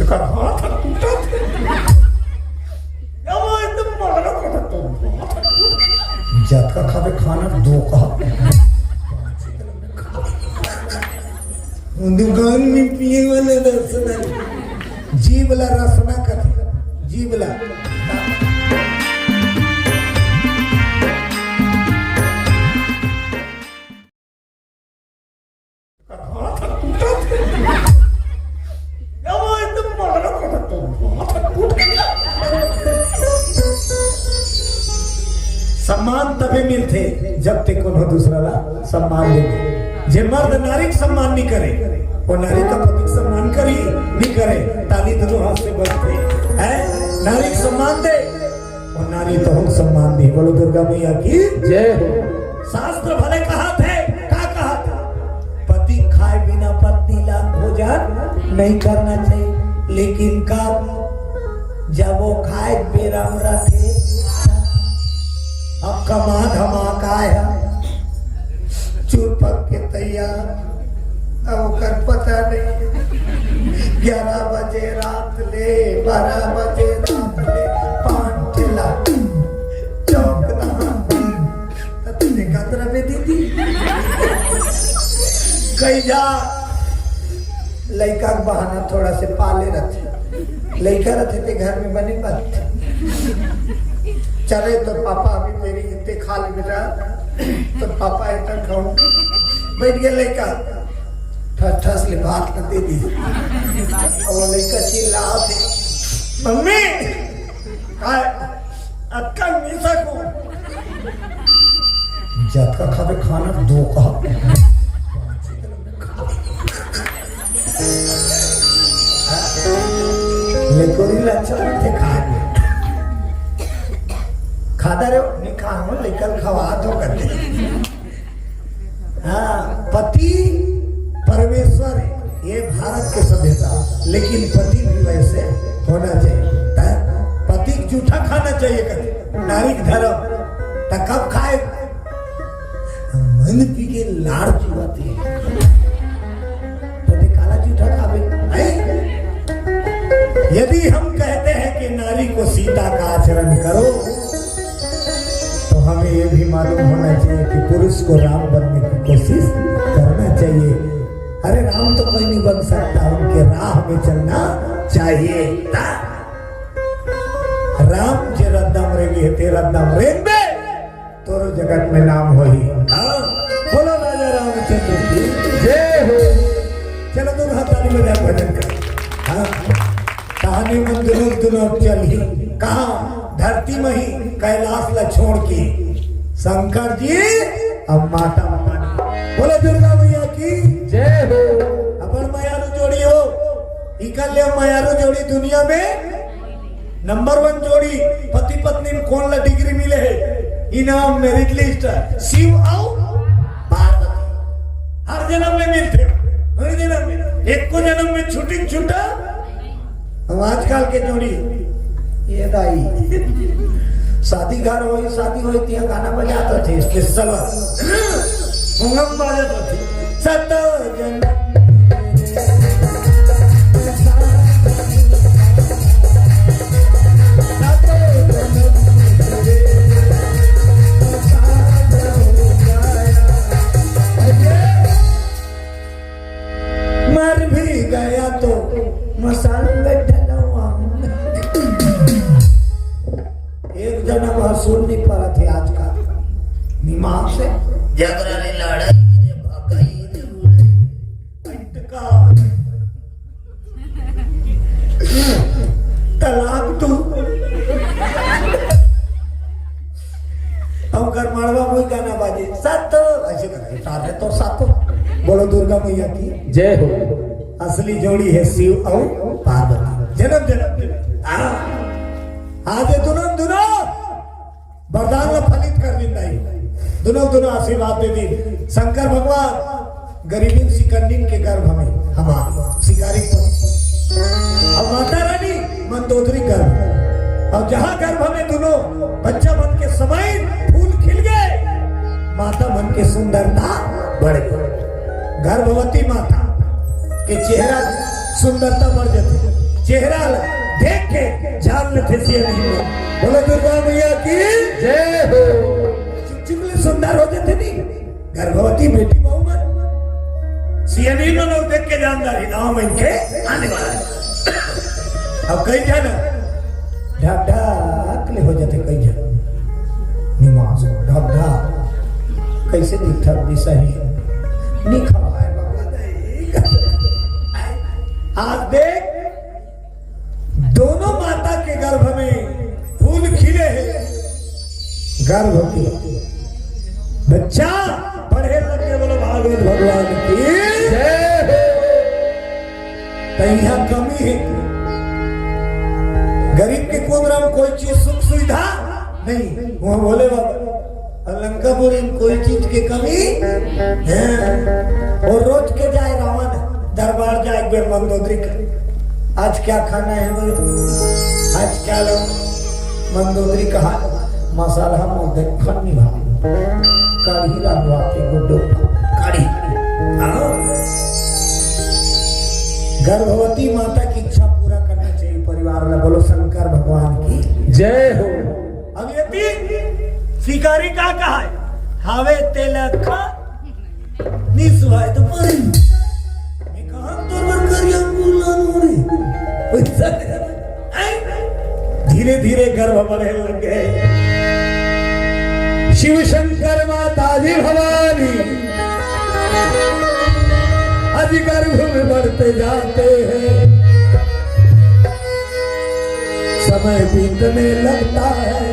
का हाथ टूटा जात का खावे खाना दो का दुकान में पिए वाले रसना जीवला रसना कथी जीवला सम्मान तभी मिलते जब तक उन्होंने दूसरा ला सम्मान दे जे मर्द नारी सम्मान नहीं करे वो नारी का पति सम्मान करी नहीं करे ताली दोनों हाथ से बजते है नारी सम्मान दे और नारी तो हम सम्मान दी। बोलो दुर्गा मैया की जय हो। शास्त्र भले कहा थे क्या कहा था पति खाए बिना पत्नी ला भोजन नहीं करना चाहिए लेकिन कब जब वो खाए बेराम रखे अब कमा धमाका है चूर पक के तैयार अब कर पता नहीं 11 बजे रात ले 12 बजे रात ले 5 चिल्ला चौक तुमने कतरा पे दी थी कई जा लड़का बहाना थोड़ा से पाले रखे लड़का रखे थे घर में बने बात चले तो पापा अभी मेरी इतने खा ले बेटा तो पापा इतना खाऊं बैठ गया लड़का ठस ले भात न दे दी और लड़का चिल्ला थे मम्मी अक्का नहीं सकूं जब का खावे खाना दो का लेकिन अच्छा थे खाए खाता रहे निकाह लेकर खवा तो करते हाँ पति परमेश्वर है ये भारत के सभ्यता लेकिन पति भी वैसे होना चाहिए पति जूठा खाना चाहिए कभी नारी धर्म कब खाए मन पी के लाड़ चुहाती है पति काला जूठा खावे यदि हम कहते हैं कि नारी को सीता का आचरण करो हमें ये भी मालूम होना चाहिए कि पुरुष को राम बनने की कोशिश करना चाहिए। अरे राम तो कोई नहीं बन सकता उनके राह में चलना चाहिए राम जे रद्दम रेगी तेरा दम रेंगे तोरो जगत में नाम हो ही बोलो राजा रामचंद्र की जय हो। चलो तुम हाथाली में जाओ भजन कर कहानी में दुनों चल ही कहा धरती में ही कैलाश ला छोड़ के शंकर जी अब माता मानी बोले दुर्गा मैया की जय हो। अपन मायारू जोड़ी हो इकल्ले मायारू जोड़ी दुनिया में नंबर 1 जोड़ी पति पत्नी में कौन ला डिग्री मिले है इनाम मेरिट लिस्ट शिव और पार्वती हर जन्म में मिलते हर जन्म में एक को जन्म में छुट्टी छूटा हम आजकल के जोड़ी ये दाई शादी घर हो शादी हो गाना बजाते थे स्पेशल बजाते थे सत मर भी गया तो मसाले एक जन्म हसूल नहीं पड़ा थे आज का निमाग से झगड़ा ने लड़ाई ने भगाई ने तलाक तू हम घर मारवा वही गाना बाजे सात ऐसे करते सारे तो सातों बोलो दुर्गा मैया की जय हो। असली जोड़ी है शिव और पार्वती जन्म जन्म आज दोनों वरदान में फलित कर दी दोनों आशीर्वाद दे दी शंकर भगवान गरीबी सिकंदीन के गर्भ में हमारे शिकारी अब माता रानी मंदोदरी गर्भ और जहां गर्भ में दोनों बच्चा बन के समय फूल खिल गए माता बन के सुंदरता बढ़ गई गर्भवती माता के चेहरा सुंदरता बढ़ जाती चेहरा देख के जान लेते थे नहीं बोलो दुर्गा मैया की जय हो। चुटचुले सुंदर होते थे नहीं गर्भवती बेटी बहू में सीएनई में लोग देख के जानदारी नाव में इनके आने वाला है। अब कई जन ढाक ढाक ले हो जाते कई जन निमाज ढाक ढाक कैसे दिखता दिशा ही नहीं खवाए आज देख दोनों माता के गर्भ में फूल खिले हैं गर्भवती बच्चा पढ़े लगे बोलो भागवत भगवान की जय हो। यहाँ कमी है गरीब के कोबरा में कोई चीज सुख सुविधा नहीं वहां बोले बाबा लंकापुरी में कोई चीज की कमी है। और रोज के जाए रावण दरबार जाए एक बार मंदोदरी का आज क्या खाना है बोलो आज क्या लो मंदोदरी कहा मसाला खन्नी भाव काढ़ी रांधवा के गुड्डो काढ़ी। गर्भवती माता की इच्छा पूरा करना चाहिए परिवार में बोलो शंकर भगवान की जय हो। अब ये शिकारी का कहा है हावे तेलक निसवाय तो परी मैं कहा तो करिया बुलान हो रे धीरे धीरे गर्भ बढ़ने लग गए। शिव शंकर माता जी भवानी अभी गर्भ में बढ़ते जाते हैं समय बीतने लगता है।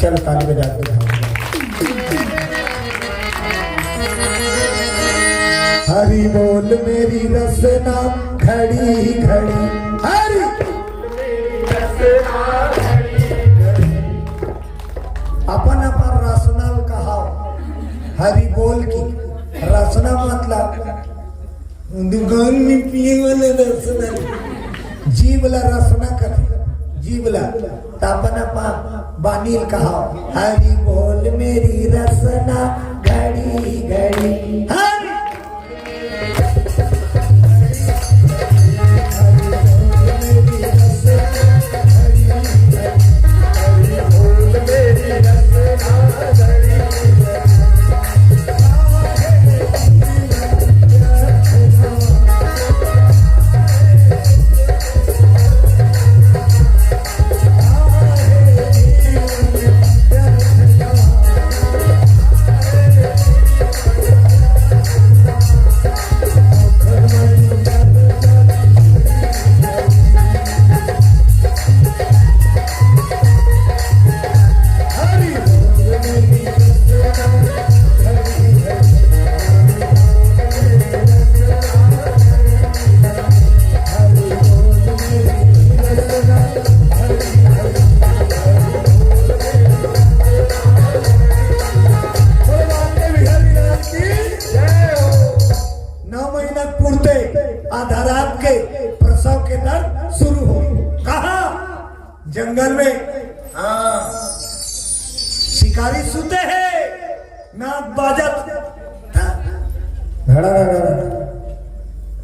चल ताली बजा के हरि बोल मेरी रसना खड़ी खड़ी हरि अपन अपन रसना कहा हरि बोल की रसना मतलब दुकान में पिए वाले रसना जीवला रसना कथे जीवला तापना पा बानील कहा हरि बोल मेरी रसना घड़ी घड़ी हरि बोल मेरी रसना घड़ी जंगल में शिकारी सुते हैं नाक बाजत धड़ा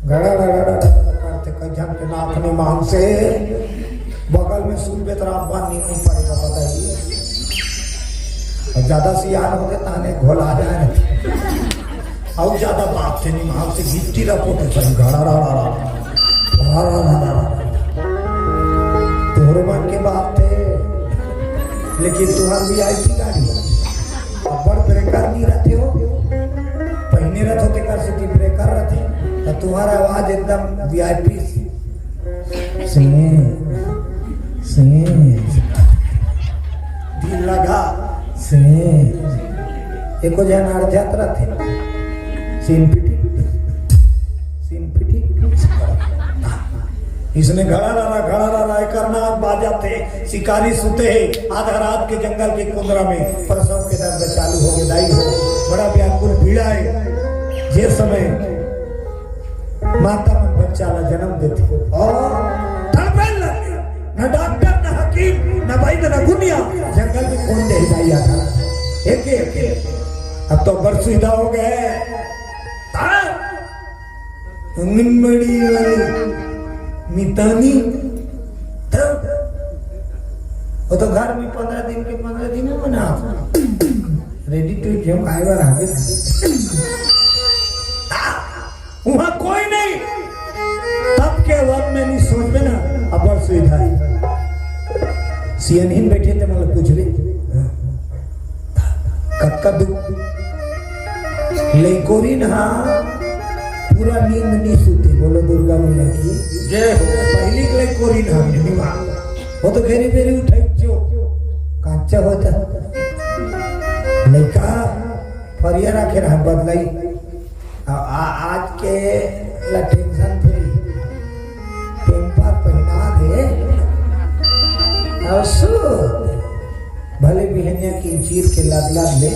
गड़ा करते कजन के नाक ने मांग से बगल में सूल बेतरा बांधनी नहीं पड़ेगा बताइए। और ज्यादा सियान हो गए ताने घोला जाए और ज्यादा बात थे नहीं मांग से गिट्टी रखोटे चल गड़ा तोहरे मन के बात थे लेकिन तुम्हारी वीआईपी गाड़ी बड़ ब्रेकर नहीं रहते हो पहने रहते होते कर सिटी ब्रेकर रहते तो तुम्हारा आवाज एकदम वीआईपी दिल लगा से एको जन अर्जत रहते सिंपिटी इसमें घड़ा रहा करना बाजा थे शिकारी सुते है आधा रात के जंगल के कुंदरा में प्रसव के दर्द चालू हो गए दाई हो बड़ा व्याकुल पीड़ा है जे समय माता मन बच्चा ला जन्म देते और तड़पेल लगे न डॉक्टर न हकीम न वैद्य न गुनिया जंगल में कौन दे दाई आता एक अब तो बड़ सुविधा हो गए अंगनबाड़ी वाली मितानी वो तो घर में 15 दिन में बना रेडी टू जम आएगा आगे वहां कोई नहीं तब के वक्त में नहीं सोच में ना अब बड़ सुविधा है सीएनहिन बैठे थे मतलब कुछ भी कक्का दुख लेकोरी ना पूरा नींद नहीं सोते बोलो दुर्गा मैया की जय हो पहली के लिए कोरी ना निमा वो तो घेरी बेरी उठाई जो कांचा होता लड़का फरिया रखे रहा बदलाई आज के ला टेंशन थे टेम्पर पहना दे और भले बिहनिया की चीर के लदला ले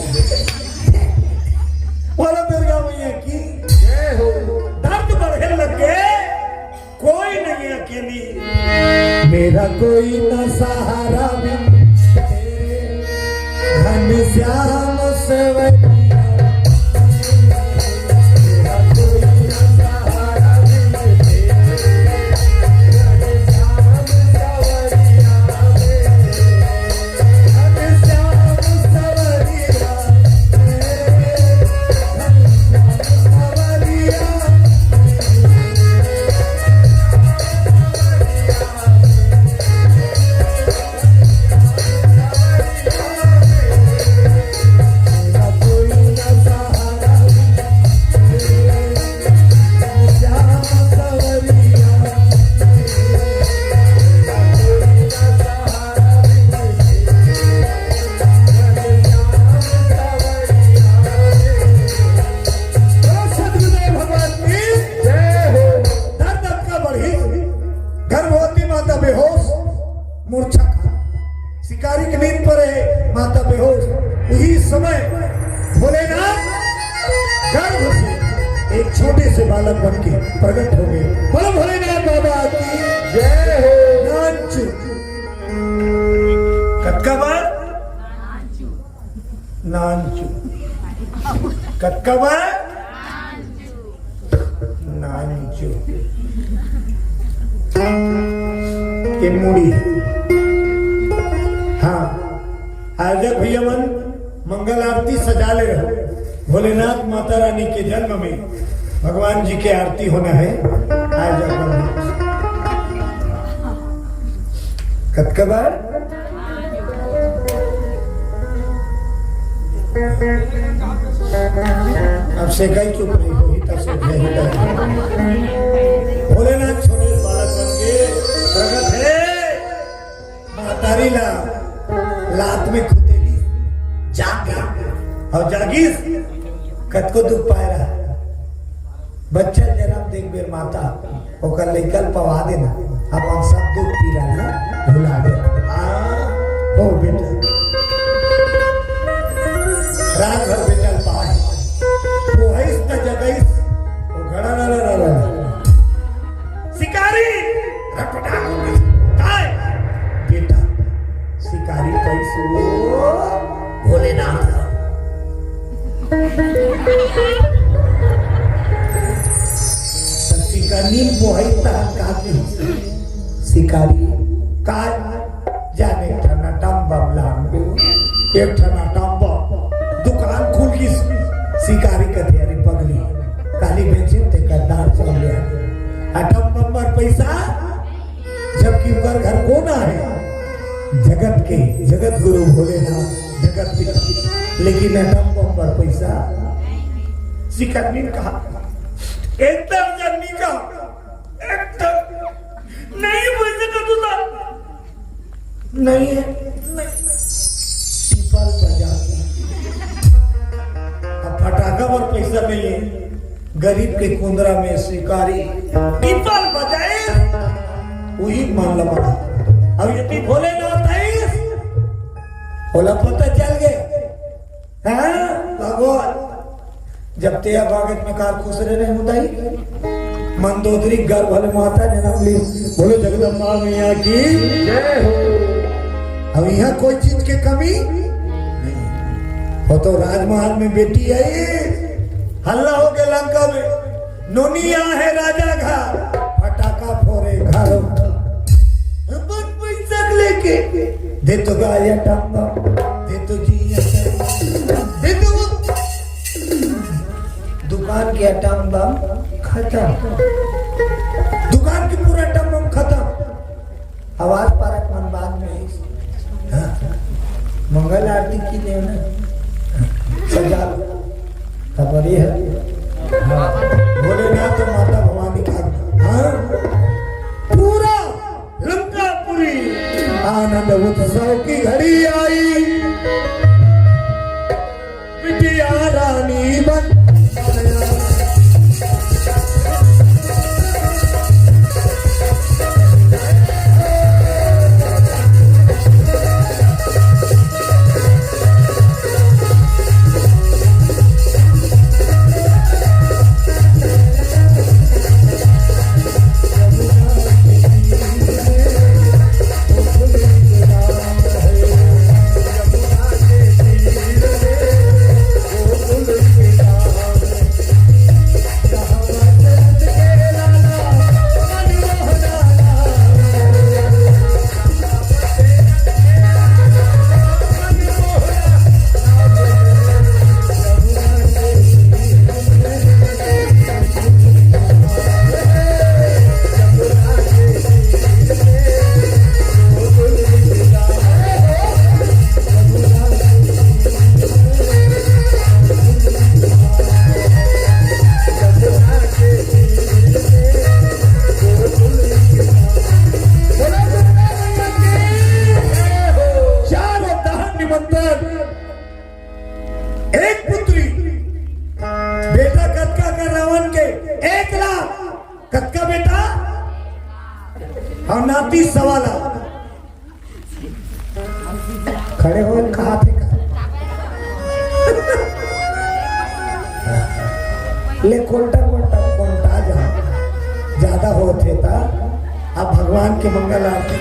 बोलो दुर्गा मैया की जय हो दर्द बढ़े लगे कोई नहीं अकेली मेरा कोई न सहारा बिन घन श्याम सवरिया मेरा कोई न सहारा बिन घन श्याम सवरिया घन श्याम सवरिया शिकारी की नींद पर है माता बेहोश उसी समय भोलेनाथ गर्भ से एक छोटे से बालक बन के प्रकट हो गए बोलो भोलेनाथ बाबा की जय हो नाचू कटकबर नाचू कटकबर नाचू के मुड़ी हाँ आयोजक भैया मन मंगल आरती सजा ले रहे भोलेनाथ माता रानी के जन्म में भगवान जी की आरती होना है आयोजक कतकबार अब से कई चुप नहीं हुई तब से भोलेनाथ छोटे बालक बन के प्रकट है मातारी ला लात में खुदेली जाग और जागीस कत को दुख पाए रहा बच्चा जन्म देख बेर माता ओकर लेकर पवा देना अपन सब दुख पी रहा ना भुला दे ओ बेटा रात भर बेटा पाए वो है इस न जगह वो घड़ा ना शिकारी रटड़ा काय बेटा शिकारी कैसे भोलेनाथ जमीन बोहता काफी शिकारी का जाने ठना टम्बम लांबे एक ठना टम्बम दुकान खुल की शिकारी के तैयारी पगली काली बेचे ते करदार चल गया अटम्बम पर पैसा जबकि उनका घर कोना है जगत के जगत गुरु भोलेनाथ जगत पिता लेकिन अटम्बम पर पैसा शिकारी ने कहा एकदम जन्नी का एकदम नहीं पैसे का तुझा नहीं है पीपल बजा अब फटाका पर पैसा नहीं है गरीब के कुंदरा में शिकारी पीपल बजाए वही मान लगा अब ये भी भोले ना बोला पता चल गया भगवान जब तेरा भागत में कार खुश रहे मुदाई मंदोदरी घर वाले माता ने नाम ली बोलो जगदम्बा मैया की जय हो। अब यहाँ कोई चीज की कमी नहीं वो तो राजमहल में बेटी आई हल्ला हो गया लंका में नोनिया है राजा घर फटाका फोड़े घरों पैसा लेके दे तो गाया टांगा दे तो जी दे तो दुकान की अटम बम खत्म दुकान की पूरा अटम बम खत्म आवाज पारक मन बाद में मंगल आरती की देव ना सजा खबर है बोले ना तो माता भवानी का पूरा लंकापुरी आनंद उत्सव की घड़ी आई बिटिया रानी बन और नाती सवाला खड़े हो कहा थे ले कोल्टा कोल्टा कोल्टा ज्यादा होते था अब भगवान के मंगल आरती